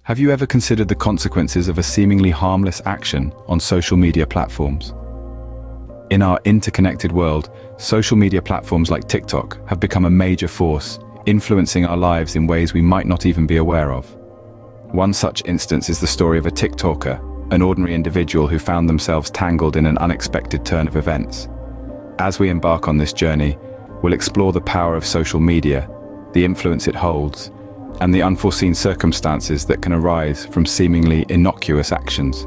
Have you ever considered the consequences of a seemingly harmless action on social media platforms? In our interconnected world, social media platforms like TikTok have become a major force, influencing our lives in ways we might not even be aware of. One such instance is the story of a TikToker, an ordinary individual who found themselves tangled in an unexpected turn of events. As we embark on this journey, we'll explore the power of social media, the influence it holds, and the unforeseen circumstances that can arise from seemingly innocuous actions.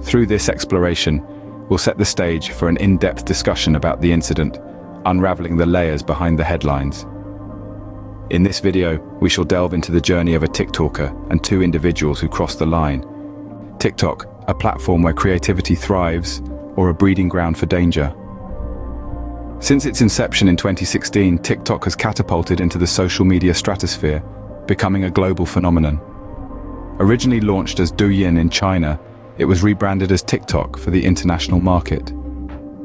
Through this exploration, we'll set the stage for an in-depth discussion about the incident, unraveling the layers behind the headlines. In this video, we shall delve into the journey of a TikToker and two individuals who crossed the line. TikTok, a platform where creativity thrives, or a breeding ground for danger. Since its inception in 2016, TikTok has catapulted into the social media stratosphere, becoming a global phenomenon. Originally launched as Douyin in China, it was rebranded as TikTok for the international market.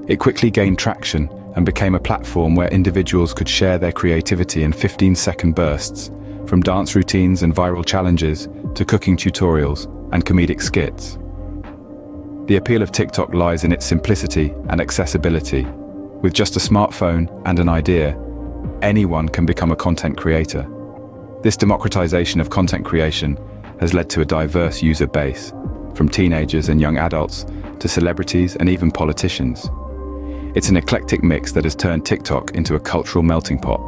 It quickly gained traction and became a platform where individuals could share their creativity in 15-second bursts, from dance routines and viral challenges to cooking tutorials and comedic skits. The appeal of TikTok lies in its simplicity and accessibility. With just a smartphone and an idea, anyone can become a content creator. This democratization of content creation has led to a diverse user base, from teenagers and young adults to celebrities and even politicians. It's an eclectic mix that has turned TikTok into a cultural melting pot.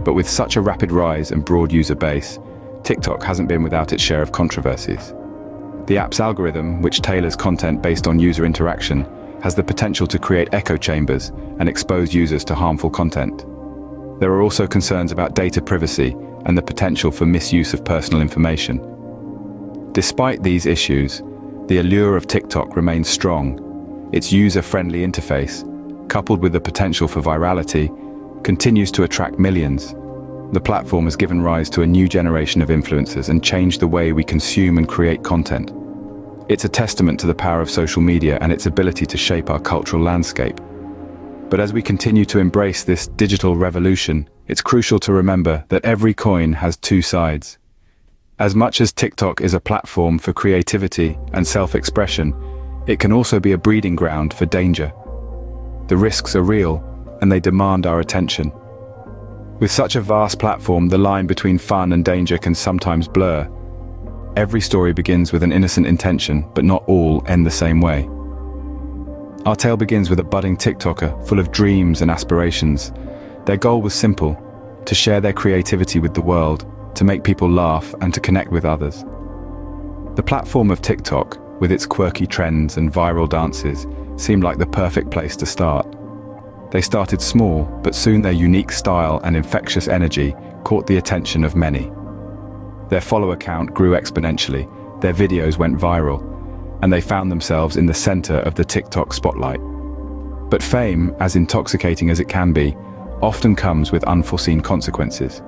But with such a rapid rise and broad user base, TikTok hasn't been without its share of controversies. The app's algorithm, which tailors content based on user interaction, has the potential to create echo chambers and expose users to harmful content. There are also concerns about data privacy and the potential for misuse of personal information. Despite these issues, the allure of TikTok remains strong. Its user-friendly interface, coupled with the potential for virality, continues to attract millions. The platform has given rise to a new generation of influencers and changed the way we consume and create content. It's a testament to the power of social media and its ability to shape our cultural landscape. But as we continue to embrace this digital revolution, it's crucial to remember that every coin has two sides. As much as TikTok is a platform for creativity and self-expression, it can also be a breeding ground for danger. The risks are real, and they demand our attention. With such a vast platform, the line between fun and danger can sometimes blur. Every story begins with an innocent intention, but not all end the same way. Our tale begins with a budding TikToker full of dreams and aspirations. Their goal was simple: to share their creativity with the world, to make people laugh and to connect with others. The platform of TikTok, with its quirky trends and viral dances, seemed like the perfect place to start. They started small, but soon their unique style and infectious energy caught the attention of many. Their follower count grew exponentially, their videos went viral, and they found themselves in the center of the TikTok spotlight. But fame, as intoxicating as it can be, often comes with unforeseen consequences.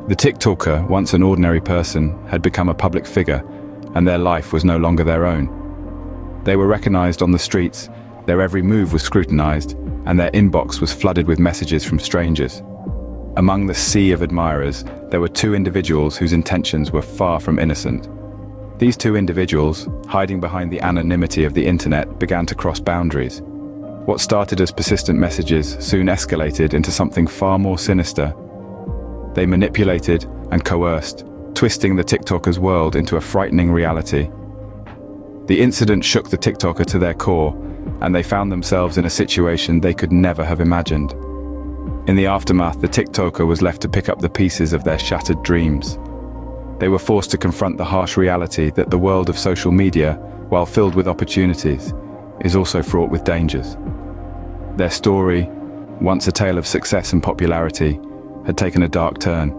The TikToker, once an ordinary person, had become a public figure, and their life was no longer their own. They were recognized on the streets, their every move was scrutinized, and their inbox was flooded with messages from strangers. Among the sea of admirers, there were two individuals whose intentions were far from innocent. These two individuals, hiding behind the anonymity of the internet, began to cross boundaries. What started as persistent messages soon escalated into something far more sinister. They manipulated and coerced, twisting the TikToker's world into a frightening reality. The incident shook the TikToker to their core, and they found themselves in a situation they could never have imagined. In the aftermath, the TikToker was left to pick up the pieces of their shattered dreams. They were forced to confront the harsh reality that the world of social media, while filled with opportunities, is also fraught with dangers. Their story, once a tale of success and popularity, had taken a dark turn.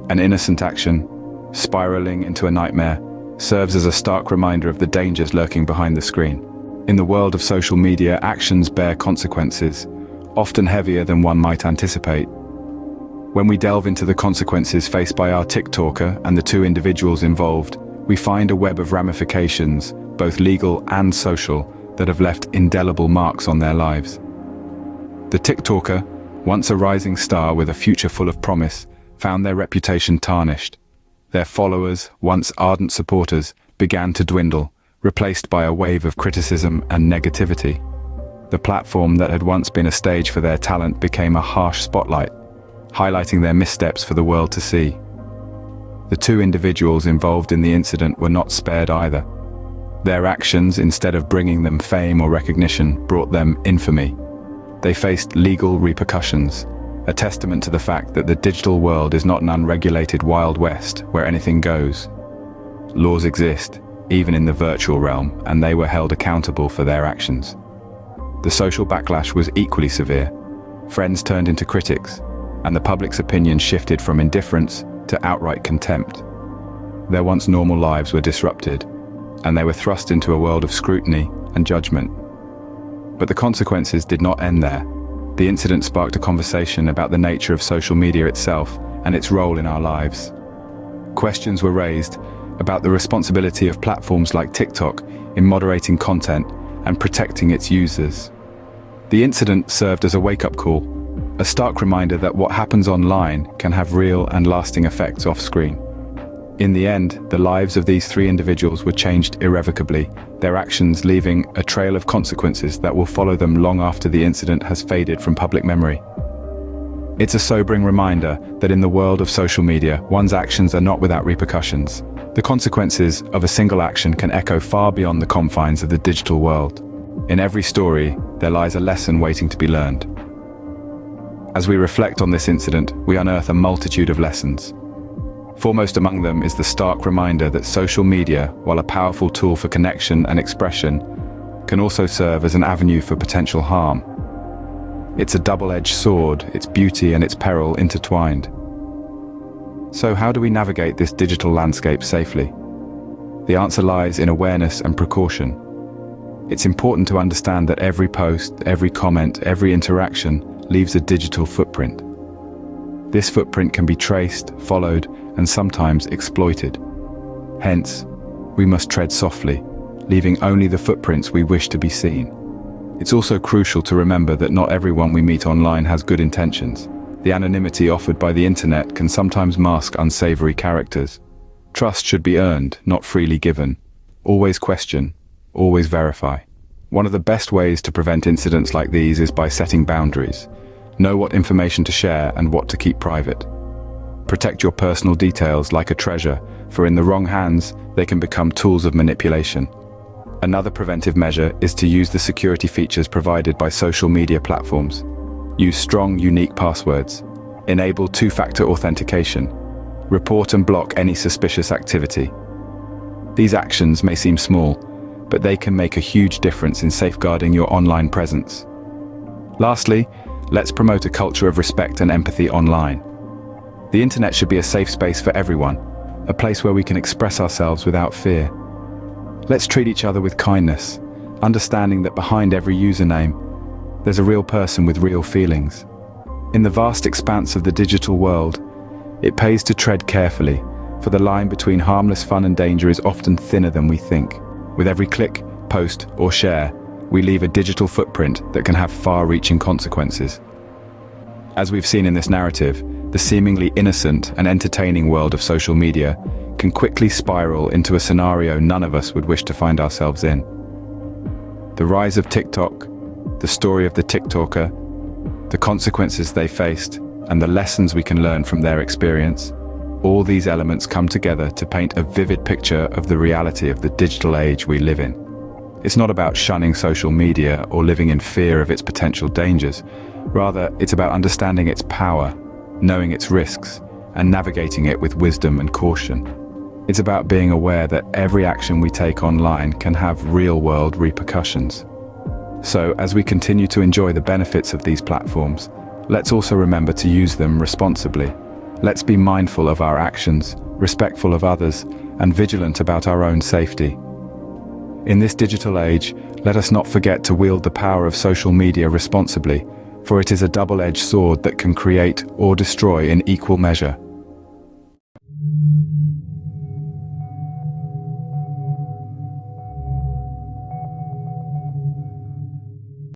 An innocent action, spiraling into a nightmare, serves as a stark reminder of the dangers lurking behind the screen. In the world of social media, actions bear consequences, often heavier than one might anticipate. When we delve into the consequences faced by our TikToker and the two individuals involved, we find a web of ramifications, both legal and social, that have left indelible marks on their lives. The TikToker, once a rising star with a future full of promise, found their reputation tarnished. Their followers, once ardent supporters, began to dwindle, replaced by a wave of criticism and negativity. The platform that had once been a stage for their talent became a harsh spotlight, highlighting their missteps for the world to see. The two individuals involved in the incident were not spared either. Their actions, instead of bringing them fame or recognition, brought them infamy. They faced legal repercussions, a testament to the fact that the digital world is not an unregulated Wild West where anything goes. Laws exist, even in the virtual realm, and they were held accountable for their actions. The social backlash was equally severe. Friends turned into critics, and the public's opinion shifted from indifference to outright contempt. Their once normal lives were disrupted, and they were thrust into a world of scrutiny and judgment. But the consequences did not end there. The incident sparked a conversation about the nature of social media itself and its role in our lives. Questions were raised about the responsibility of platforms like TikTok in moderating content and protecting its users. The incident served as a wake-up call, a stark reminder that what happens online can have real and lasting effects off-screen. In the end, the lives of these three individuals were changed irrevocably, their actions leaving a trail of consequences that will follow them long after the incident has faded from public memory. It's a sobering reminder that in the world of social media, one's actions are not without repercussions. The consequences of a single action can echo far beyond the confines of the digital world. In every story, there lies a lesson waiting to be learned. As we reflect on this incident, we unearth a multitude of lessons. Foremost among them is the stark reminder that social media, while a powerful tool for connection and expression, can also serve as an avenue for potential harm. It's a double-edged sword, its beauty and its peril intertwined. So how do we navigate this digital landscape safely? The answer lies in awareness and precaution. It's important to understand that every post, every comment, every interaction leaves a digital footprint. This footprint can be traced, followed, and sometimes exploited. Hence, we must tread softly, leaving only the footprints we wish to be seen. It's also crucial to remember that not everyone we meet online has good intentions. The anonymity offered by the internet can sometimes mask unsavory characters. Trust should be earned, not freely given. Always question, always verify. One of the best ways to prevent incidents like these is by setting boundaries. Know what information to share and what to keep private. Protect your personal details like a treasure, for in the wrong hands, they can become tools of manipulation. Another preventive measure is to use the security features provided by social media platforms. Use strong, unique passwords. Enable two-factor authentication. Report and block any suspicious activity. These actions may seem small, but they can make a huge difference in safeguarding your online presence. Lastly, let's promote a culture of respect and empathy online. The internet should be a safe space for everyone, a place where we can express ourselves without fear. Let's treat each other with kindness, understanding that behind every username, there's a real person with real feelings. In the vast expanse of the digital world, it pays to tread carefully, for the line between harmless fun and danger is often thinner than we think. With every click, post, or share, we leave a digital footprint that can have far-reaching consequences. As we've seen in this narrative, the seemingly innocent and entertaining world of social media can quickly spiral into a scenario none of us would wish to find ourselves in. The rise of TikTok, the story of the TikToker, the consequences they faced, and the lessons we can learn from their experience, all these elements come together to paint a vivid picture of the reality of the digital age we live in. It's not about shunning social media or living in fear of its potential dangers. Rather, it's about understanding its power, knowing its risks, and navigating it with wisdom and caution. It's about being aware that every action we take online can have real-world repercussions. So, as we continue to enjoy the benefits of these platforms, let's also remember to use them responsibly. Let's be mindful of our actions, respectful of others, and vigilant about our own safety. In this digital age, let us not forget to wield the power of social media responsibly, for it is a double-edged sword that can create or destroy in equal measure.